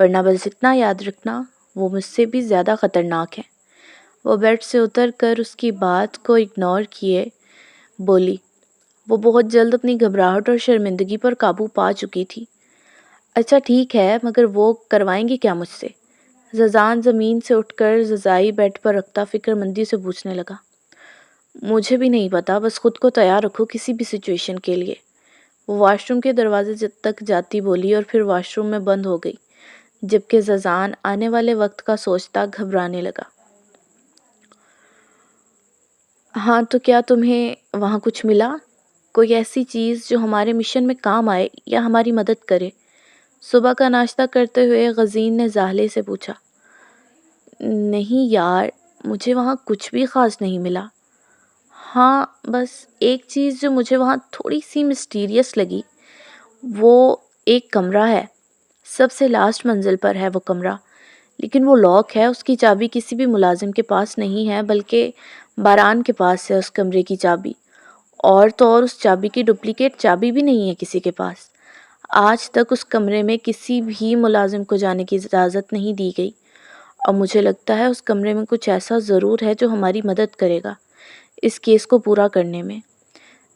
ورنہ بس اتنا یاد رکھنا وہ مجھ سے بھی زیادہ خطرناک ہے۔ وہ بیڈ سے اتر کر اس کی بات کو اگنور کیے بولی۔ وہ بہت جلد اپنی گھبراہٹ اور شرمندگی پر قابو پا چکی تھی۔ اچھا ٹھیک ہے، مگر وہ کروائیں گی کیا مجھ سے؟ ززان زمین سے اٹھ کر ززائی بیڈ پر رکھتا فکر مندی سے پوچھنے لگا۔ مجھے بھی نہیں پتا، بس خود کو تیار رکھو کسی بھی سچویشن کے لیے۔ وہ واش روم کے دروازے تک جاتی بولی اور پھر واش روم میں بند ہو گئی، جبکہ ززان آنے والے وقت کا سوچتا گھبرانے لگا۔ ہاں تو کیا تمہیں وہاں کچھ ملا؟ کوئی ایسی چیز جو ہمارے مشن میں کام آئے یا ہماری مدد کرے؟ صبح کا ناشتہ کرتے ہوئے غزین نے زاہلے سے پوچھا۔ نہیں یار، مجھے وہاں کچھ بھی خاص نہیں ملا۔ ہاں بس ایک چیز جو مجھے وہاں تھوڑی سی مسٹیریس لگی، وہ ایک کمرہ ہے، سب سے لاسٹ منزل پر ہے وہ کمرہ، لیکن وہ لاک ہے۔ اس کی چابی کسی بھی ملازم کے پاس نہیں ہے، بلکہ باران کے پاس ہے اس کمرے کی چابی، اور تو اور اس چابی کی ڈپلیکیٹ چابی بھی نہیں ہے کسی کے پاس۔ آج تک اس کمرے میں کسی بھی ملازم کو جانے کی اجازت نہیں دی گئی، اور مجھے لگتا ہے اس کمرے میں کچھ ایسا ضرور ہے جو ہماری مدد کرے گا اس کیس کو پورا کرنے میں۔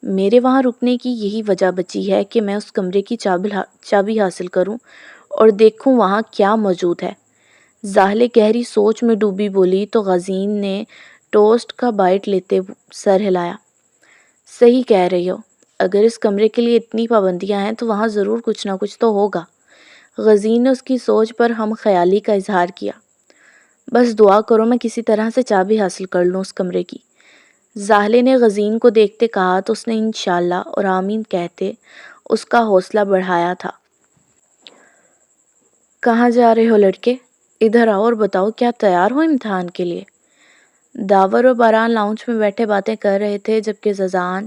میرے وہاں رکنے کی یہی وجہ بچی ہے کہ میں اس کمرے کی چابی حاصل کروں اور دیکھوں وہاں کیا موجود ہے۔ زاہلے گہری سوچ میں ڈوبی بولی تو غزین نے ٹوسٹ کا بائٹ لیتے سر ہلایا۔ صحیح کہہ رہی ہو، اگر اس کمرے کے لیے اتنی پابندیاں ہیں تو وہاں ضرور کچھ نہ کچھ تو ہوگا۔ غزین نے اس کی سوچ پر ہم خیالی کا اظہار کیا۔ بس دعا کرو میں کسی طرح سے چابی حاصل کر لوں اس کمرے کی۔ زاہلے نے غزین کو دیکھتے کہا تو اس نے انشاءاللہ اور آمین کہتے اس کا حوصلہ بڑھایا تھا۔ کہاں جا رہے ہو لڑکے؟ ادھر آؤ اور بتاؤ، کیا تیار ہو امتحان کے لیے؟ داور اور باران لاؤنج میں بیٹھے باتیں کر رہے تھے، جبکہ ززان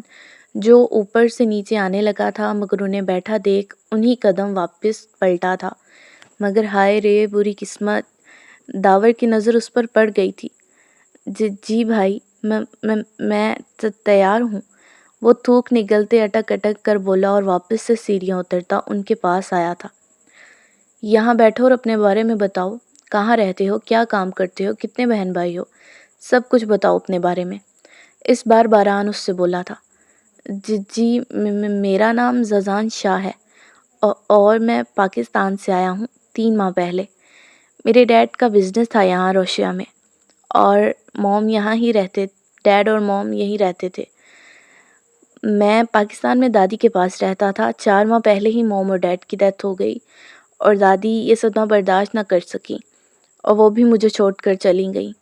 جو اوپر سے نیچے آنے لگا تھا مگر انہیں بیٹھا دیکھ انہی قدم واپس پلٹا تھا۔ مگر ہائے رے بری قسمت، داور کی نظر اس پر پڑ گئی تھی۔ جی بھائی، میں تیار ہوں، وہ تھوک نگلتے اٹک اٹک کر بولا اور واپس سے سیڑھیاں اترتا ان کے پاس آیا تھا۔ یہاں بیٹھو اور اپنے بارے میں بتاؤ، کہاں رہتے ہو، کیا کام کرتے ہو، کتنے بہن بھائی ہو، سب کچھ بتاؤ اپنے بارے میں۔ اس بار باران اس سے بولا تھا۔ جی میرا نام ززان شاہ ہے اور میں پاکستان سے آیا ہوں 3 ماہ پہلے۔ میرے ڈیڈ کا بزنس تھا یہاں روشیا میں، اور موم یہاں ہی رہتے، ڈیڈ اور موم یہیں رہتے تھے۔ میں پاکستان میں دادی کے پاس رہتا تھا۔ 4 ماہ پہلے ہی موم اور ڈیڈ کی ڈیتھ ہو گئی اور دادی یہ صدمہ برداشت نہ کر سکیں اور وہ بھی مجھے چھوڑ کر چلی گئیں۔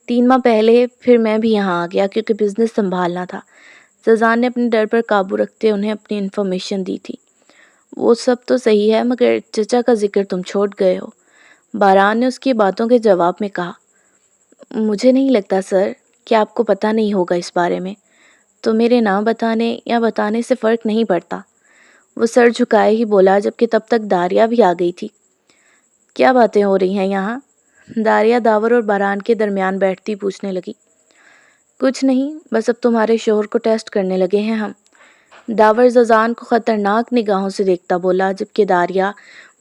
3 ماہ پہلے پھر میں بھی یہاں آ گیا کیونکہ بزنس سنبھالنا تھا۔ ززان نے اپنے ڈر پر قابو رکھتے انہیں اپنی انفارمیشن دی تھی۔ وہ سب تو صحیح ہے، مگر چچا کا ذکر تم چھوڑ گئے ہو، باران نے اس کی باتوں کے جواب میں کہا۔ مجھے نہیں لگتا سر کہ آپ کو پتہ نہیں ہوگا اس بارے میں، تو میرے نہ بتانے یا بتانے سے فرق نہیں پڑتا، وہ سر جھکائے ہی بولا، جبکہ تب تک داریہ بھی آ گئی تھی۔ کیا باتیں ہو رہی ہیں یہاں؟ داریہ داور اور باران کے درمیان بیٹھتی پوچھنے لگی۔ کچھ نہیں، بس اب تمہارے شوہر کو ٹیسٹ کرنے لگے ہیں ہم، داور ززان کو خطرناک نگاہوں سے دیکھتا بولا، جبکہ داریہ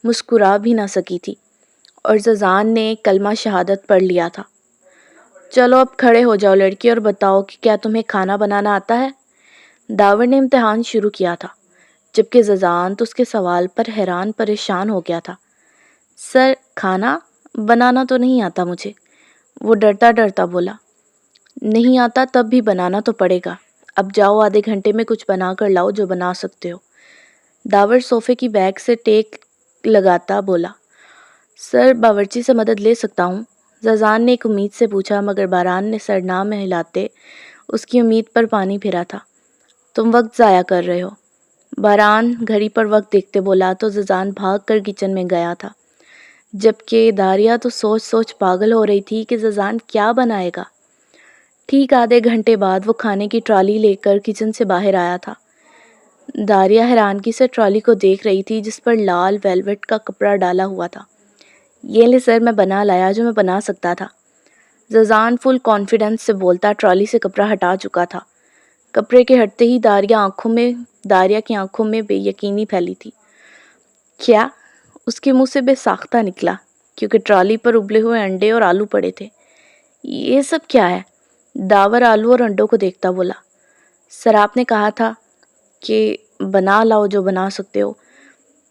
مسکرا بھی نہ سکی تھی، اور ززان نے کلمہ شہادت پڑھ لیا تھا۔ چلو اب کھڑے ہو جاؤ لڑکی اور بتاؤ کہ کیا تمہیں کھانا بنانا آتا ہے؟ داور نے امتحان شروع کیا تھا، جبکہ ززان تو اس کے سوال پر حیران پریشان ہو گیا تھا۔ سر کھانا بنانا تو نہیں آتا مجھے، وہ ڈرتا ڈرتا بولا۔ نہیں آتا تب بھی بنانا تو پڑے گا، اب جاؤ آدھے گھنٹے میں کچھ بنا کر لاؤ جو بنا سکتے ہو۔ داور صوفے کی بیگ سے ٹیک لگاتا بولا۔ سر باورچی سے مدد لے سکتا ہوں؟ ززان نے ایک امید سے پوچھا، مگر باران نے سر نہ ہلاتے اس کی امید پر پانی پھرا تھا۔ تم وقت ضائع کر رہے ہو، باران گھڑی پر وقت دیکھتے بولا تو ززان بھاگ کر کچن میں گیا تھا، جبکہ داریہ تو سوچ سوچ پاگل ہو رہی تھی کہ ززان کیا بنائے گا۔ ٹھیک آدھے گھنٹے بعد وہ کھانے کی ٹرالی لے کر کچن سے باہر آیا تھا۔ داریہ حیرانگی سے ٹرالی کو دیکھ رہی تھی جس پر لال ویلوٹ کا کپڑا ڈالا ہوا تھا۔ یہ لے سر، میں بنا لایا جو میں بنا سکتا تھا، ززان فل کانفیڈنس سے بولتا ٹرالی سے کپڑا ہٹا چکا تھا۔ کپڑے کے ہٹتے ہی داریہ کی آنکھوں میں بے یقینی پھیلی تھی۔ کیا اس کے منہ سے بے ساختہ نکلا کیونکہ ٹرالی پر ابلے ہوئے انڈے اور آلو پڑے تھے۔ یہ سب کیا ہے؟ داور آلو اور انڈوں کو دیکھتا بولا۔ سر آپ نے کہا تھا کہ بنا لاؤ جو بنا سکتے ہو،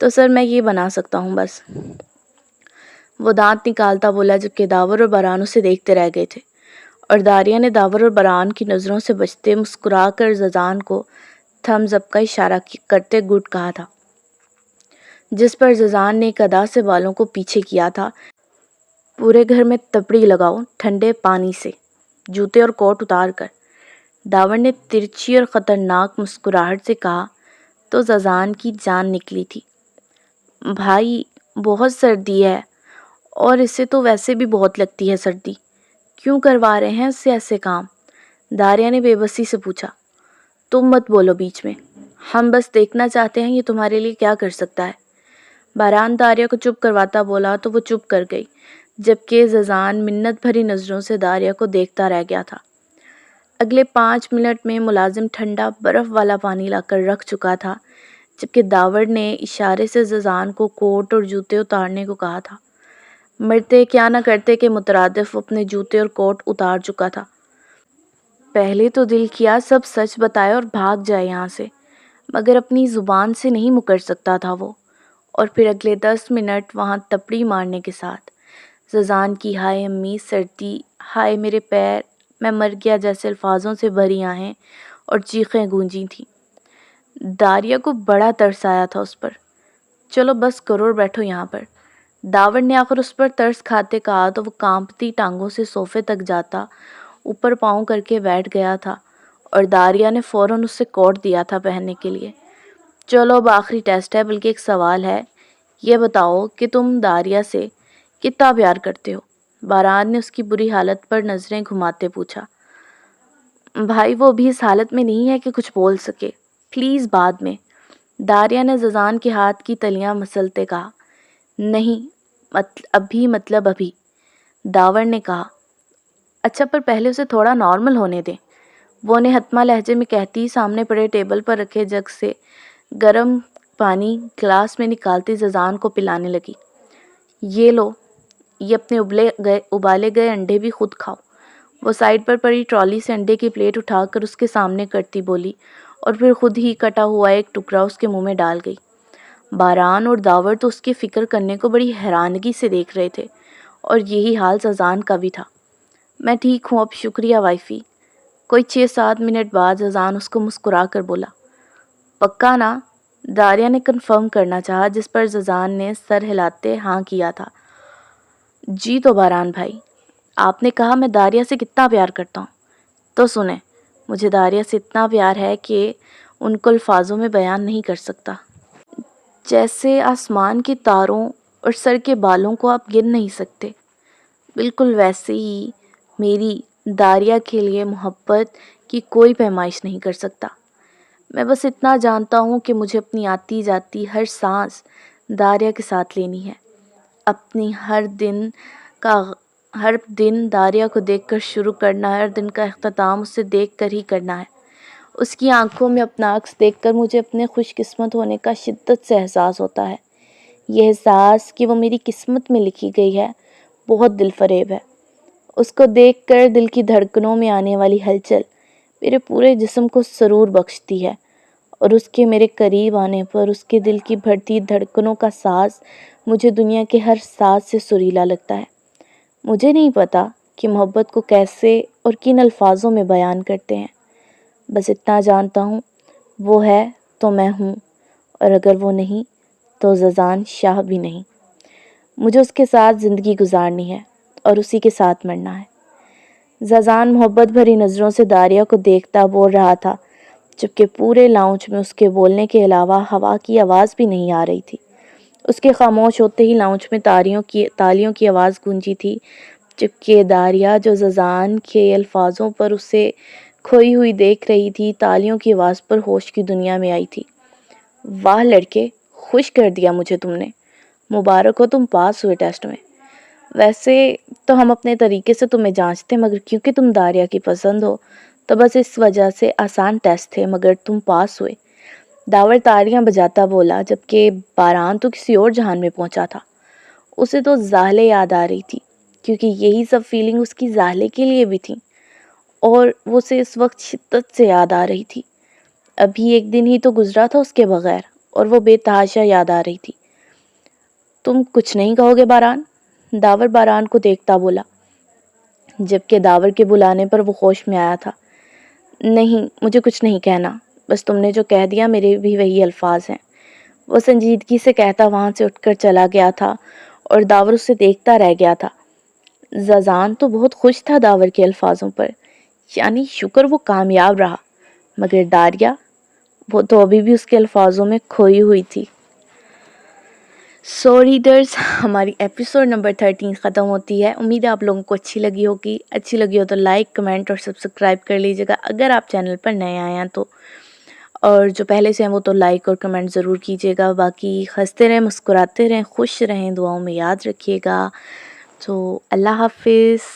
تو سر میں یہ بنا سکتا ہوں بس۔ وہ دانت نکالتا بولا جبکہ داور اور باران اسے دیکھتے رہ گئے تھے، اور داریا نے داور اور باران کی نظروں سے بچتے مسکرا کر ززان کو تھمز اپ کا اشارہ کرتے گڈ کہا تھا، جس پر ززان نے ایک ادا سے بالوں کو پیچھے کیا تھا۔ پورے گھر میں تپڑی لگاؤ ٹھنڈے پانی سے، جوتے اور کوٹ اتار کر، داور نے ترچھی اور خطرناک مسکراہٹ سے کہا تو ززان کی جان نکلی تھی۔ بھائی بہت سردی ہے، اور اسے تو ویسے بھی بہت لگتی ہے سردی، کیوں کروا رہے ہیں اس سے ایسے کام؟ داریا نے بے بسی سے پوچھا۔ تم مت بولو بیچ میں، ہم بس دیکھنا چاہتے ہیں یہ تمہارے لیے کیا کر سکتا ہے۔ باران داریا کو چپ کرواتا بولا تو وہ چپ کر گئی، جبکہ ززان منت بھری نظروں سے داریا کو دیکھتا رہ گیا تھا۔ اگلے 5 منٹ میں ملازم ٹھنڈا برف والا پانی لا کر رکھ چکا تھا، جبکہ داور نے اشارے سے ززان کو کوٹ اور جوتے اتارنے کو کہا تھا۔ مرتے کیا نہ کرتے کہ مترادف اپنے جوتے اور کوٹ اتار چکا تھا۔ پہلے تو دل کیا سب سچ بتائے اور بھاگ جائے یہاں سے، مگر اپنی زبان سے نہیں مکر سکتا تھا وہ، اور پھر اگلے 10 منٹ وہاں تپڑی مارنے کے ساتھ ززان کی ہائے امی سردی، ہائے میرے پیر، میں مر گیا جیسے الفاظوں سے بھری آہیں اور چیخیں گونجی تھیں۔ داریا کو بڑا ترس آیا تھا اس پر۔ چلو بس کرو اور بیٹھو یہاں پر، داور نے آخر اس پر ترس کھاتے کہا تو وہ کانپتی ٹانگوں سے صوفے تک جاتا اوپر پاؤں کر کے بیٹھ گیا تھا، اور داریا نے فوراً اس سے کوٹ دیا تھا پہننے کے لیے۔ چلو اب آخری ٹیسٹ ہے، بلکہ ایک سوال ہے، یہ بتاؤ کہ تم داریا سے کتنا پیار کرتے ہو؟ باران نے اس کی بری حالت پر نظریں گھماتے پوچھا۔ بھائی وہ بھی اس حالت میں نہیں ہے کہ کچھ بول سکے، پلیز بعد میں، داریا نے ززان کے ہاتھ کی تلیاں مسلتے کہا۔ نہیں ابھی، مطلب ابھی، داور نے کہا۔ اچھا پر پہلے اسے تھوڑا نارمل ہونے دیں، وہ نے حتمہ لہجے میں کہتی سامنے پڑے ٹیبل پر رکھے جگ سے گرم پانی گلاس میں نکالتی ززان کو پلانے لگی۔ یہ لو، یہ اپنے ابالے گئے انڈے بھی خود کھاؤ۔ وہ سائڈ پر پڑی ٹرالی سے انڈے کی پلیٹ اٹھا کر اس کے سامنے کرتی بولی، اور پھر خود ہی کٹا ہوا ایک ٹکڑا اس کے منہ میں ڈال گئی۔ باران اور داور تو اس کی فکر کرنے کو بڑی حیرانگی سے دیکھ رہے تھے، اور یہی حال ززان کا بھی تھا۔ میں ٹھیک ہوں اب، شکریہ وائفی۔ کوئی 6-7 منٹ بعد ززان اس کو مسکرا کر بولا۔ پکا نا؟ داریا نے کنفرم کرنا چاہا، جس پر ززان نے سر ہلاتے ہاں کیا تھا۔ جی تو باران بھائی، آپ نے کہا میں داریا سے کتنا پیار کرتا ہوں، تو سنیں، مجھے داریا سے اتنا پیار ہے کہ ان کو الفاظوں میں بیان نہیں کر سکتا۔ جیسے آسمان کے تاروں اور سر کے بالوں کو آپ گن نہیں سکتے، بالکل ویسے ہی میری داریا کے لیے محبت کی کوئی پیمائش نہیں کر سکتا۔ میں بس اتنا جانتا ہوں کہ مجھے اپنی آتی جاتی ہر سانس داریا کے ساتھ لینی ہے، اپنی ہر دن داریا کو دیکھ کر شروع کرنا ہے، ہر دن کا اختتام اسے دیکھ کر ہی کرنا ہے۔ اس کی آنکھوں میں اپنا عکس دیکھ کر مجھے اپنے خوش قسمت ہونے کا شدت سے احساس ہوتا ہے۔ یہ احساس کہ وہ میری قسمت میں لکھی گئی ہے بہت دل فریب ہے۔ اس کو دیکھ کر دل کی دھڑکنوں میں آنے والی ہلچل میرے پورے جسم کو سرور بخشتی ہے، اور اس کے میرے قریب آنے پر اس کے دل کی بڑھتی دھڑکنوں کا ساز مجھے دنیا کے ہر ساز سے سریلا لگتا ہے۔ مجھے نہیں پتا کہ محبت کو کیسے اور کن الفاظوں میں بیان کرتے ہیں، بس اتنا جانتا ہوں، وہ ہے تو میں ہوں، اور اگر وہ نہیں تو ززان شاہ بھی نہیں۔ مجھے اس کے ساتھ زندگی گزارنی ہے اور اسی کے ساتھ مرنا ہے۔ ززان محبت بھری نظروں سے داریا کو دیکھتا بول رہا تھا، جبکہ پورے لاؤنج میں اس کے بولنے کے علاوہ ہوا کی آواز بھی نہیں آ رہی تھی۔ اس کے خاموش ہوتے ہی لاؤنج میں تالیوں کی آواز گونجی تھی، جبکہ داریا جو ززان کے الفاظوں پر اسے کھوئی ہوئی دیکھ رہی تھی، تالیوں کی آواز پر ہوش کی دنیا میں آئی تھی۔ واہ لڑکے، خوش کر دیا مجھے تم نے، مبارک ہو تم پاس ہوئے ٹیسٹ میں۔ ویسے تو ہم اپنے طریقے سے تمہیں جانچتے، مگر کیونکہ تم داریا کی پسند ہو تو بس اس وجہ سے آسان ٹیسٹ تھے، مگر تم پاس ہوئے۔ داور تالیاں بجاتا بولا جبکہ باران تو کسی اور جہان میں پہنچا تھا۔ اسے تو زاہلے یاد آ رہی تھی کیونکہ یہی سب فیلنگ اس کی زاہلے کے لیے بھی تھی اور وہ اسے اس وقت شدت سے یاد آ رہی تھی۔ ابھی ایک دن ہی تو گزرا تھا اس کے بغیر اور وہ بے تحاشا یاد آ رہی تھی۔ تم کچھ نہیں کہو گے باران؟ داور باران کو دیکھتا بولا جبکہ داور کے بلانے پر وہ ہوش میں آیا تھا۔ نہیں، مجھے کچھ نہیں کہنا، بس تم نے جو کہہ دیا میرے بھی وہی الفاظ ہیں، وہ سنجیدگی سے کہتا وہاں سے اٹھ کر چلا گیا تھا اور داور اسے دیکھتا رہ گیا تھا۔ زازان تو بہت خوش تھا داور کے الفاظوں پر، یعنی شکر وہ کامیاب رہا، مگر داریا وہ تو ابھی بھی اس کے الفاظوں میں کھوئی ہوئی تھی۔ سو ریڈرز، ہماری ایپیسوڈ نمبر 13 ختم ہوتی ہے۔ امید ہے آپ لوگوں کو اچھی لگی ہوگی۔ اچھی لگی ہو تو لائک، کمنٹ اور سبسکرائب کر لیجیے گا اگر آپ چینل پر نئے آئے ہیں تو، اور جو پہلے سے ہیں وہ تو لائک اور کمنٹ ضرور کیجیے گا۔ باقی ہنستے رہیں، مسکراتے رہیں، خوش رہیں، دعاؤں میں یاد رکھیے گا۔ تو اللہ حافظ۔